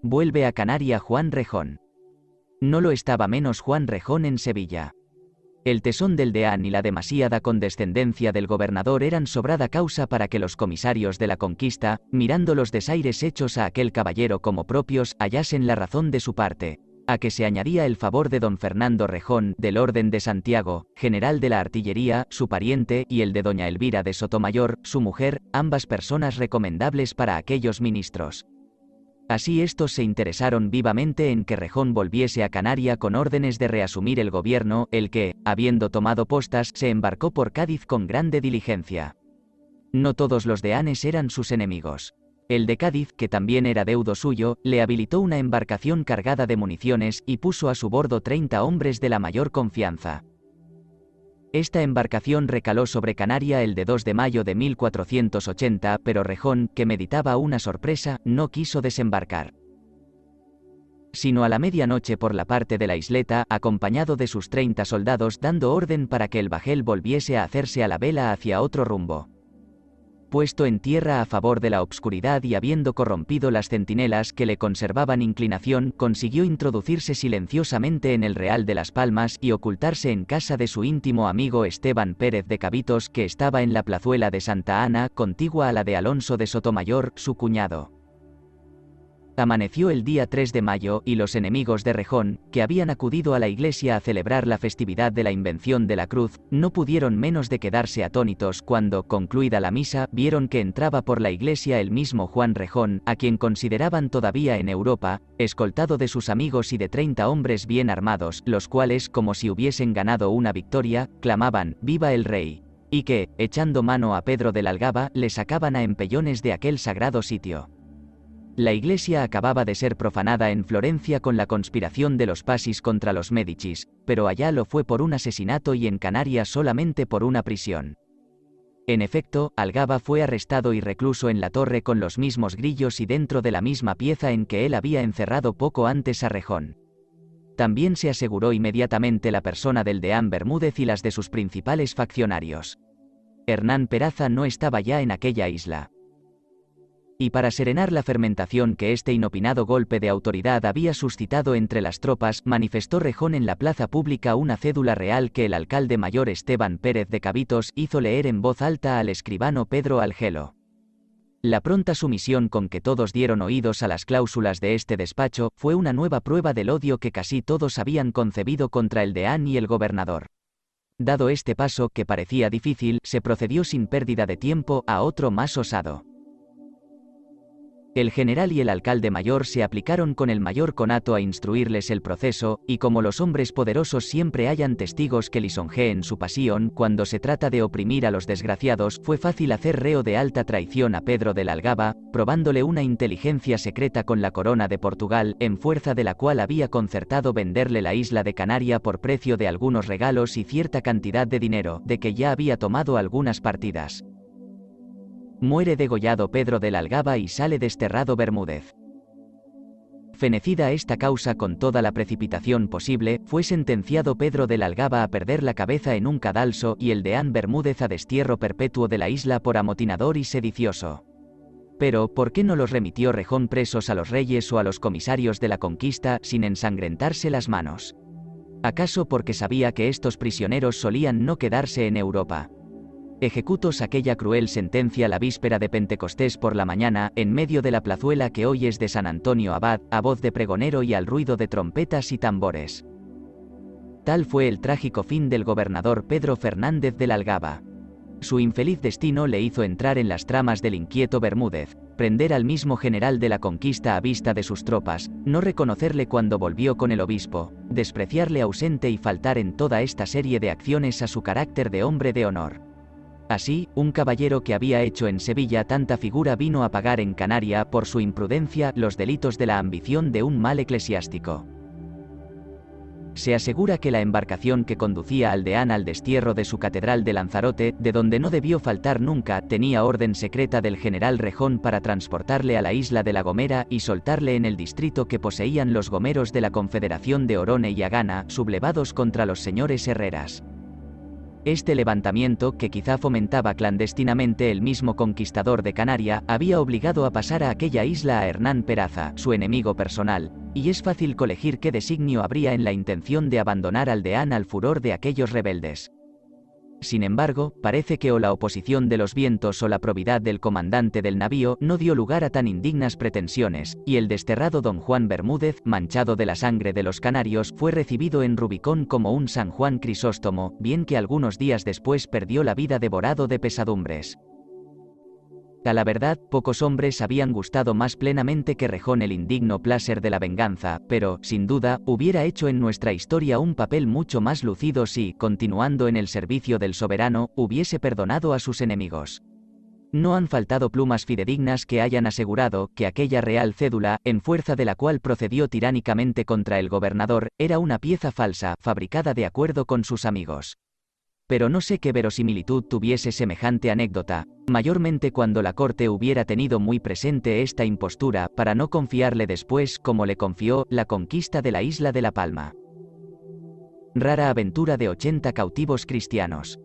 Vuelve a Canaria Juan Rejón. No lo estaba menos Juan Rejón en Sevilla. El tesón del deán y la demasiada condescendencia del gobernador eran sobrada causa para que los comisarios de la conquista, mirando los desaires hechos a aquel caballero como propios, hallasen la razón de su parte, a que se añadía el favor de don Fernando Rejón, del Orden de Santiago, general de la artillería, su pariente, y el de doña Elvira de Sotomayor, su mujer, ambas personas recomendables para aquellos ministros. Así estos se interesaron vivamente en que Rejón volviese a Canaria con órdenes de reasumir el gobierno, el que, habiendo tomado postas, se embarcó por Cádiz con grande diligencia. No todos los deanes eran sus enemigos. El de Cádiz, que también era deudo suyo, le habilitó una embarcación cargada de municiones y puso a su bordo 30 hombres de la mayor confianza. Esta embarcación recaló sobre Canaria el de 2 de mayo de 1480, pero Rejón, que meditaba una sorpresa, no quiso desembarcar sino a la medianoche por la parte de la isleta, acompañado de sus 30 soldados, dando orden para que el bajel volviese a hacerse a la vela hacia otro rumbo. Puesto en tierra a favor de la obscuridad y habiendo corrompido las centinelas que le conservaban inclinación, consiguió introducirse silenciosamente en el Real de las Palmas y ocultarse en casa de su íntimo amigo Esteban Pérez de Cabitos, que estaba en la plazuela de Santa Ana, contigua a la de Alonso de Sotomayor, su cuñado. Amaneció el día 3 de mayo, y los enemigos de Rejón, que habían acudido a la iglesia a celebrar la festividad de la Invención de la Cruz, no pudieron menos de quedarse atónitos cuando, concluida la misa, vieron que entraba por la iglesia el mismo Juan Rejón, a quien consideraban todavía en Europa, escoltado de sus amigos y de 30 hombres bien armados, los cuales, como si hubiesen ganado una victoria, clamaban «¡Viva el Rey!», y que, echando mano a Pedro del Algaba, le sacaban a empellones de aquel sagrado sitio. La iglesia acababa de ser profanada en Florencia con la conspiración de los Pasis contra los Médicis, pero allá lo fue por un asesinato y en Canarias solamente por una prisión. En efecto, Algaba fue arrestado y recluso en la torre con los mismos grillos y dentro de la misma pieza en que él había encerrado poco antes a Rejón. También se aseguró inmediatamente la persona del deán Bermúdez y las de sus principales faccionarios. Hernán Peraza no estaba ya en aquella isla. Y para serenar la fermentación que este inopinado golpe de autoridad había suscitado entre las tropas, manifestó Rejón en la plaza pública una cédula real que el alcalde mayor Esteban Pérez de Cabitos hizo leer en voz alta al escribano Pedro Algelo. La pronta sumisión con que todos dieron oídos a las cláusulas de este despacho fue una nueva prueba del odio que casi todos habían concebido contra el deán y el gobernador. Dado este paso, que parecía difícil, se procedió sin pérdida de tiempo a otro más osado. El general y el alcalde mayor se aplicaron con el mayor conato a instruirles el proceso, y como los hombres poderosos siempre hallan testigos que lisonjeen su pasión, cuando se trata de oprimir a los desgraciados, fue fácil hacer reo de alta traición a Pedro del Algaba, probándole una inteligencia secreta con la corona de Portugal, en fuerza de la cual había concertado venderle la isla de Canaria por precio de algunos regalos y cierta cantidad de dinero, de que ya había tomado algunas partidas. Muere degollado Pedro del Algaba y sale desterrado Bermúdez. Fenecida esta causa con toda la precipitación posible, fue sentenciado Pedro del Algaba a perder la cabeza en un cadalso y el deán Bermúdez a destierro perpetuo de la isla por amotinador y sedicioso. Pero, ¿por qué no los remitió Rejón presos a los reyes o a los comisarios de la conquista, sin ensangrentarse las manos? ¿Acaso porque sabía que estos prisioneros solían no quedarse en Europa? Ejecutos aquella cruel sentencia la víspera de Pentecostés por la mañana, en medio de la plazuela que hoy es de San Antonio Abad, a voz de pregonero y al ruido de trompetas y tambores. Tal fue el trágico fin del gobernador Pedro Fernández del Algaba. Su infeliz destino le hizo entrar en las tramas del inquieto Bermúdez, prender al mismo general de la conquista a vista de sus tropas, no reconocerle cuando volvió con el obispo, despreciarle ausente y faltar en toda esta serie de acciones a su carácter de hombre de honor. Así, un caballero que había hecho en Sevilla tanta figura vino a pagar en Canaria, por su imprudencia, los delitos de la ambición de un mal eclesiástico. Se asegura que la embarcación que conducía al deán al destierro de su catedral de Lanzarote, de donde no debió faltar nunca, tenía orden secreta del general Rejón para transportarle a la isla de La Gomera y soltarle en el distrito que poseían los gomeros de la Confederación de Orone y Agana, sublevados contra los señores Herreras. Este levantamiento, que quizá fomentaba clandestinamente el mismo conquistador de Canaria, había obligado a pasar a aquella isla a Hernán Peraza, su enemigo personal, y es fácil colegir qué designio habría en la intención de abandonar Aldeán al furor de aquellos rebeldes. Sin embargo, parece que o la oposición de los vientos o la probidad del comandante del navío no dio lugar a tan indignas pretensiones, y el desterrado don Juan Bermúdez, manchado de la sangre de los canarios, fue recibido en Rubicón como un San Juan Crisóstomo, bien que algunos días después perdió la vida devorado de pesadumbres. A la verdad, pocos hombres habían gustado más plenamente que Rejón el indigno placer de la venganza, pero, sin duda, hubiera hecho en nuestra historia un papel mucho más lucido si, continuando en el servicio del soberano, hubiese perdonado a sus enemigos. No han faltado plumas fidedignas que hayan asegurado que aquella real cédula, en fuerza de la cual procedió tiránicamente contra el gobernador, era una pieza falsa, fabricada de acuerdo con sus amigos. Pero no sé qué verosimilitud tuviese semejante anécdota, mayormente cuando la corte hubiera tenido muy presente esta impostura, para no confiarle después como le confió la conquista de la isla de La Palma. Rara aventura de 80 cautivos cristianos.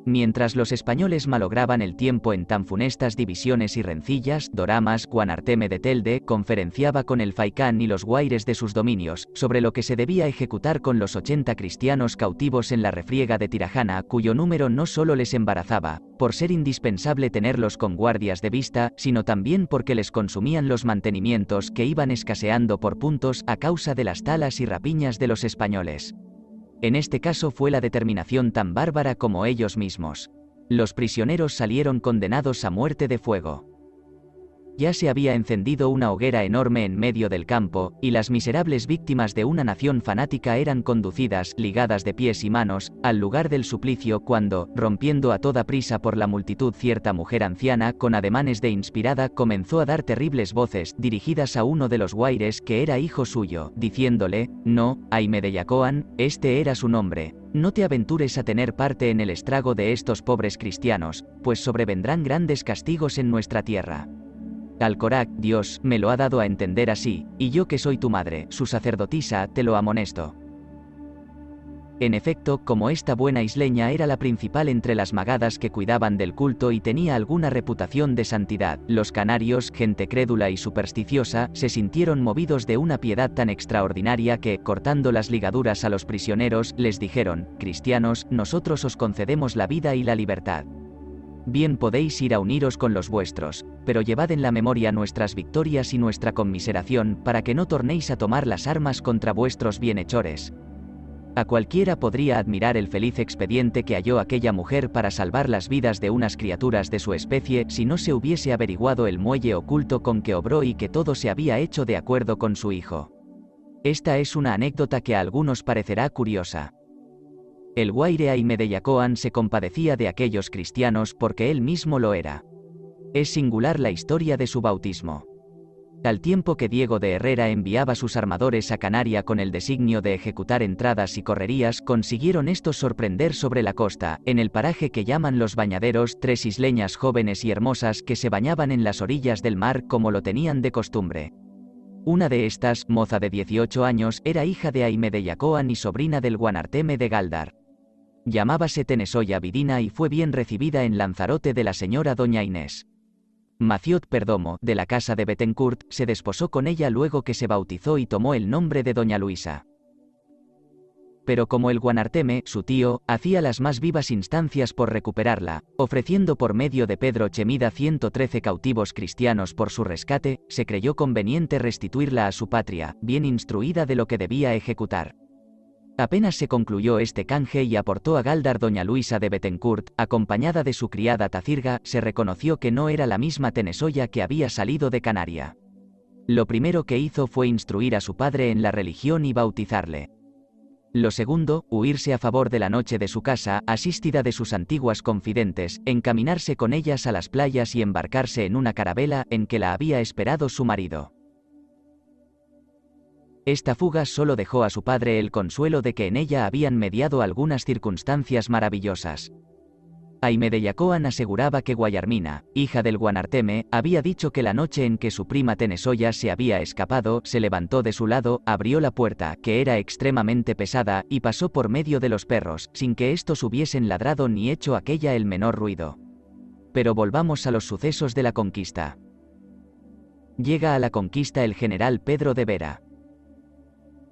Mientras los españoles malograban el tiempo en tan funestas divisiones y rencillas, Doramas, Juan Arteme de Telde, conferenciaba con el Faicán y los guaires de sus dominios, sobre lo que se debía ejecutar con los 80 cristianos cautivos en la refriega de Tirajana, cuyo número no solo les embarazaba, por ser indispensable tenerlos con guardias de vista, sino también porque les consumían los mantenimientos que iban escaseando por puntos a causa de las talas y rapiñas de los españoles. En este caso fue la determinación tan bárbara como ellos mismos. Los prisioneros salieron condenados a muerte de fuego. Ya se había encendido una hoguera enorme en medio del campo, y las miserables víctimas de una nación fanática eran conducidas, ligadas de pies y manos, al lugar del suplicio cuando, rompiendo a toda prisa por la multitud cierta mujer anciana, con ademanes de inspirada, comenzó a dar terribles voces, dirigidas a uno de los guaires que era hijo suyo, diciéndole: «No, Aime de Yacoan, este era su nombre. No te aventures a tener parte en el estrago de estos pobres cristianos, pues sobrevendrán grandes castigos en nuestra tierra». Alcorac, Dios, me lo ha dado a entender así, y yo que soy tu madre, su sacerdotisa, te lo amonesto. En efecto, como esta buena isleña era la principal entre las magadas que cuidaban del culto y tenía alguna reputación de santidad, los canarios, gente crédula y supersticiosa, se sintieron movidos de una piedad tan extraordinaria que, cortando las ligaduras a los prisioneros, les dijeron: «Cristianos, nosotros os concedemos la vida y la libertad. Bien podéis ir a uniros con los vuestros, pero llevad en la memoria nuestras victorias y nuestra conmiseración, para que no tornéis a tomar las armas contra vuestros bienhechores». A cualquiera podría admirar el feliz expediente que halló aquella mujer para salvar las vidas de unas criaturas de su especie, si no se hubiese averiguado el muelle oculto con que obró y que todo se había hecho de acuerdo con su hijo. Esta es una anécdota que a algunos parecerá curiosa. El guaire Aime de Yacoan se compadecía de aquellos cristianos porque él mismo lo era. Es singular la historia de su bautismo. Al tiempo que Diego de Herrera enviaba sus armadores a Canaria con el designio de ejecutar entradas y correrías, consiguieron estos sorprender sobre la costa, en el paraje que llaman Los Bañaderos, 3 isleñas jóvenes y hermosas que se bañaban en las orillas del mar como lo tenían de costumbre. Una de estas, moza de 18 años, era hija de Aime de Yacoan y sobrina del Guanarteme de Galdar. Llamábase Tenesoya Vidina y fue bien recibida en Lanzarote de la señora doña Inés. Maciot Perdomo, de la casa de Bettencourt, se desposó con ella luego que se bautizó y tomó el nombre de doña Luisa. Pero como el Guanarteme, su tío, hacía las más vivas instancias por recuperarla, ofreciendo por medio de Pedro Chemida 113 cautivos cristianos por su rescate, se creyó conveniente restituirla a su patria, bien instruida de lo que debía ejecutar. Apenas se concluyó este canje y aportó a Galdar doña Luisa de Bettencourt, acompañada de su criada Tacirga, se reconoció que no era la misma Tenesoya que había salido de Canaria. Lo primero que hizo fue instruir a su padre en la religión y bautizarle. Lo segundo, huirse a favor de la noche de su casa, asistida de sus antiguas confidentes, encaminarse con ellas a las playas y embarcarse en una carabela en que la había esperado su marido. Esta fuga solo dejó a su padre el consuelo de que en ella habían mediado algunas circunstancias maravillosas. Aimé de Yacoan aseguraba que Guayarmina, hija del Guanarteme, había dicho que la noche en que su prima Tenesoya se había escapado, se levantó de su lado, abrió la puerta, que era extremadamente pesada, y pasó por medio de los perros, sin que estos hubiesen ladrado ni hecho aquella el menor ruido. Pero volvamos a los sucesos de la conquista. Llega a la conquista el general Pedro de Vera.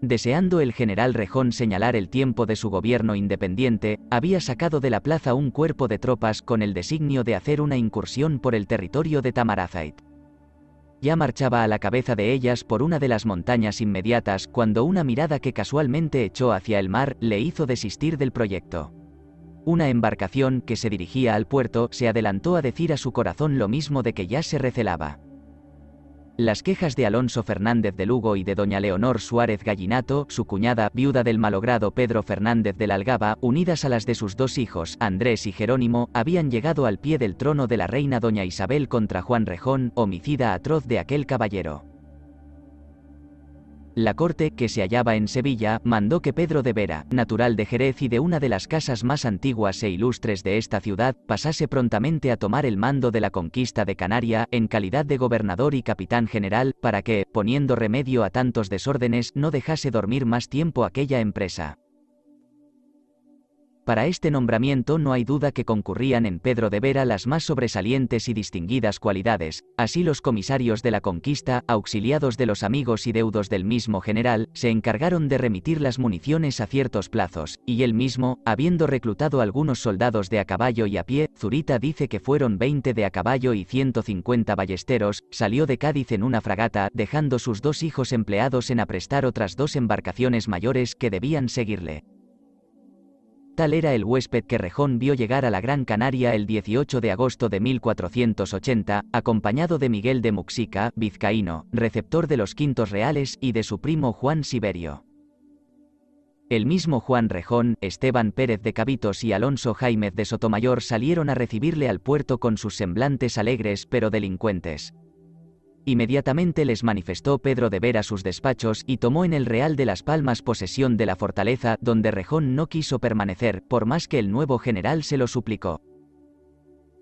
Deseando el general Rejón señalar el tiempo de su gobierno independiente, había sacado de la plaza un cuerpo de tropas con el designio de hacer una incursión por el territorio de Tamaracait. Ya marchaba a la cabeza de ellas por una de las montañas inmediatas cuando una mirada que casualmente echó hacia el mar le hizo desistir del proyecto. Una embarcación que se dirigía al puerto se adelantó a decir a su corazón lo mismo de que ya se recelaba. Las quejas de Alonso Fernández de Lugo y de doña Leonor Suárez Gallinato, su cuñada, viuda del malogrado Pedro Fernández de la Algaba, unidas a las de sus dos hijos, Andrés y Jerónimo, habían llegado al pie del trono de la reina doña Isabel contra Juan Rejón, homicida atroz de aquel caballero. La corte, que se hallaba en Sevilla, mandó que Pedro de Vera, natural de Jerez y de una de las casas más antiguas e ilustres de esta ciudad, pasase prontamente a tomar el mando de la conquista de Canaria, en calidad de gobernador y capitán general, para que, poniendo remedio a tantos desórdenes, no dejase dormir más tiempo aquella empresa. Para este nombramiento no hay duda que concurrían en Pedro de Vera las más sobresalientes y distinguidas cualidades. Así los comisarios de la conquista, auxiliados de los amigos y deudos del mismo general, se encargaron de remitir las municiones a ciertos plazos, y él mismo, habiendo reclutado algunos soldados de a caballo y a pie, Zurita dice que fueron 20 de a caballo y 150 ballesteros, salió de Cádiz en una fragata, dejando sus dos hijos empleados en aprestar otras dos embarcaciones mayores que debían seguirle. Tal era el huésped que Rejón vio llegar a la Gran Canaria el 18 de agosto de 1480, acompañado de Miguel de Muxica, vizcaíno, receptor de los quintos reales, y de su primo Juan Siberio. El mismo Juan Rejón, Esteban Pérez de Cabitos y Alonso Jaimez de Sotomayor salieron a recibirle al puerto con sus semblantes alegres pero delincuentes. Inmediatamente les manifestó Pedro de Vera sus despachos y tomó en el Real de las Palmas posesión de la fortaleza, donde Rejón no quiso permanecer, por más que el nuevo general se lo suplicó.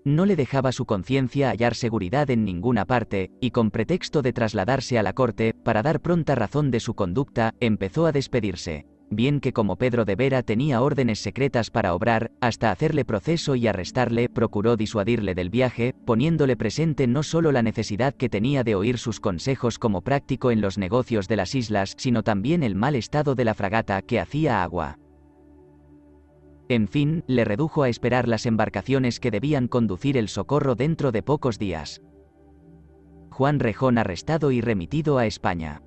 No le dejaba su conciencia hallar seguridad en ninguna parte, y con pretexto de trasladarse a la corte, para dar pronta razón de su conducta, empezó a despedirse. Bien que como Pedro de Vera tenía órdenes secretas para obrar, hasta hacerle proceso y arrestarle, procuró disuadirle del viaje, poniéndole presente no solo la necesidad que tenía de oír sus consejos como práctico en los negocios de las islas, sino también el mal estado de la fragata que hacía agua. En fin, le redujo a esperar las embarcaciones que debían conducir el socorro dentro de pocos días. Juan Rejón arrestado y remitido a España.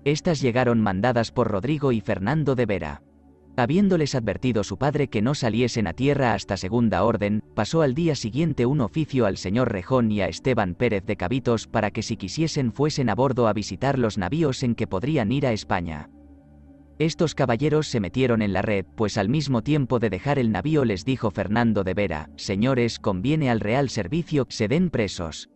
Estas llegaron mandadas por Rodrigo y Fernando de Vera. Habiéndoles advertido su padre que no saliesen a tierra hasta segunda orden, pasó al día siguiente un oficio al señor Rejón y a Esteban Pérez de Cabitos para que si quisiesen fuesen a bordo a visitar los navíos en que podrían ir a España. Estos caballeros se metieron en la red, pues al mismo tiempo de dejar el navío les dijo Fernando de Vera: señores, conviene al real servicio que se den presos.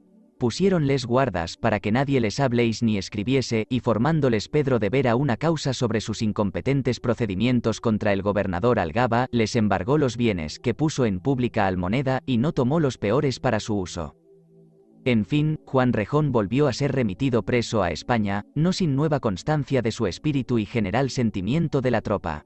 Pusiéronles guardas para que nadie les habléis ni escribiese, y formándoles Pedro de Vera una causa sobre sus incompetentes procedimientos contra el gobernador Algaba, les embargó los bienes que puso en pública almoneda, y no tomó los peores para su uso. En fin, Juan Rejón volvió a ser remitido preso a España, no sin nueva constancia de su espíritu y general sentimiento de la tropa.